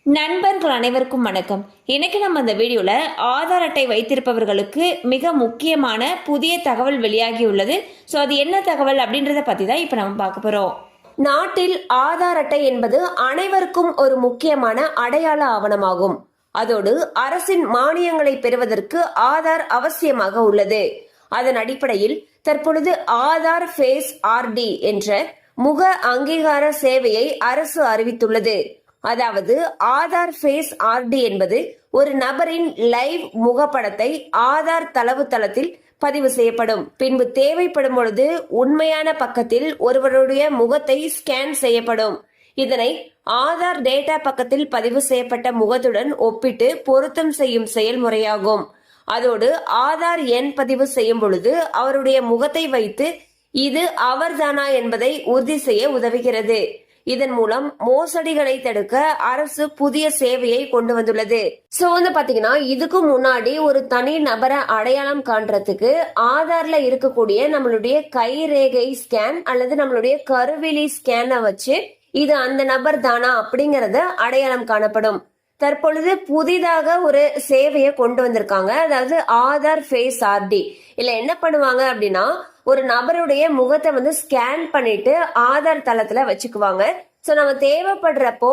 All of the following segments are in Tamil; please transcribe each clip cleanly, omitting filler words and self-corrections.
நண்பர்கள் அனைவருக்கும் வணக்கம். இன்னைக்கு நம்ம இந்த வீடியோல ஆதார் அட்டை வைத்திருப்பவர்களுக்கு மிக முக்கியமான புதிய தகவல் வெளியாகியுள்ளது. ஸோ அது என்ன தகவல் அப்படின்றத பத்தி தான் இப்போ நம்ம பார்க்க போறோம். நாட்டில் ஆதார் அட்டை என்பது அனைவருக்கும் ஒரு முக்கியமான அடையாள ஆவணமாகும். அதோடு அரசின் மானியங்களை பெறுவதற்கு ஆதார் அவசியமாக உள்ளது. அதன் அடிப்படையில் தற்பொழுது ஆதார் ஃபேஸ் ஆர்டி என்ற முக அங்கீகார சேவையை அரசு அறிவித்துள்ளது. அதாவது ஆதார் ஃபேஸ் ஆர்டி என்பது ஒரு நபரின் லைவ் முகப்படத்தை ஆதார் தளத்தில் பதிவு செய்யப்படும். பின்பு தேவைப்படும் பொழுது உண்மையான பக்கத்தில் ஒருவருடைய முகத்தை ஸ்கேன் செய்யப்படும். இதனை ஆதார் டேட்டா பக்கத்தில் பதிவு செய்யப்பட்ட முகத்துடன் ஒப்பிட்டு பொருத்தம் செய்யும் செயல்முறையாகும். அதோடு ஆதார் எண் பதிவு செய்யும் பொழுது அவருடைய முகத்தை வைத்து இது அவர்தானா என்பதை உறுதி செய்ய உதவுகிறது. இதன் மூலம் மோசடிகளை தடுக்க அரசு புதிய சேவையை கொண்டு வந்துள்ளது. சோ பாத்தீங்கன்னா இதுக்கு முன்னாடி ஒரு தனி நபரை அடையாளம் காண்றதுக்கு ஆதார்ல இருக்கக்கூடிய நம்மளுடைய கைரேகை ஸ்கேன் அல்லது நம்மளுடைய கருவிழி ஸ்கேனை வச்சு இது அந்த நபர் தானா அப்படிங்கறத அடையாளம் காணப்படும். தற்பொழுது புதிதாக ஒரு சேவையை கொண்டு வந்திருக்காங்க. அதாவது ஆதார் ஃபேஸ் ஆர்டி. இல்ல என்ன பண்ணுவாங்க அப்படின்னா ஒரு நபருடைய முகத்தை ஸ்கேன் பண்ணிட்டு ஆதார் தளத்துல வச்சுக்குவாங்க. சோ நம்ம தேவைப்படுறப்போ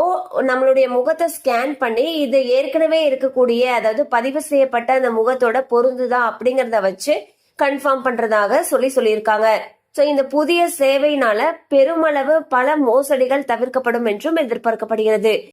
நம்மளுடைய முகத்தை ஸ்கேன் பண்ணி இது ஏற்கனவே இருக்கக்கூடிய அதாவது பதிவு செய்யப்பட்ட அந்த முகத்தோட பொருந்துதா அப்படிங்கறத வச்சு கன்ஃபார்ம் பண்றதாக சொல்லியிருக்காங்க. சோ இந்த புதிய சேவையினால பெருமளவு பல மோசடிகள் தவிர்க்கப்படும் என்றும் எதிர்பார்க்கப்படுகிறது.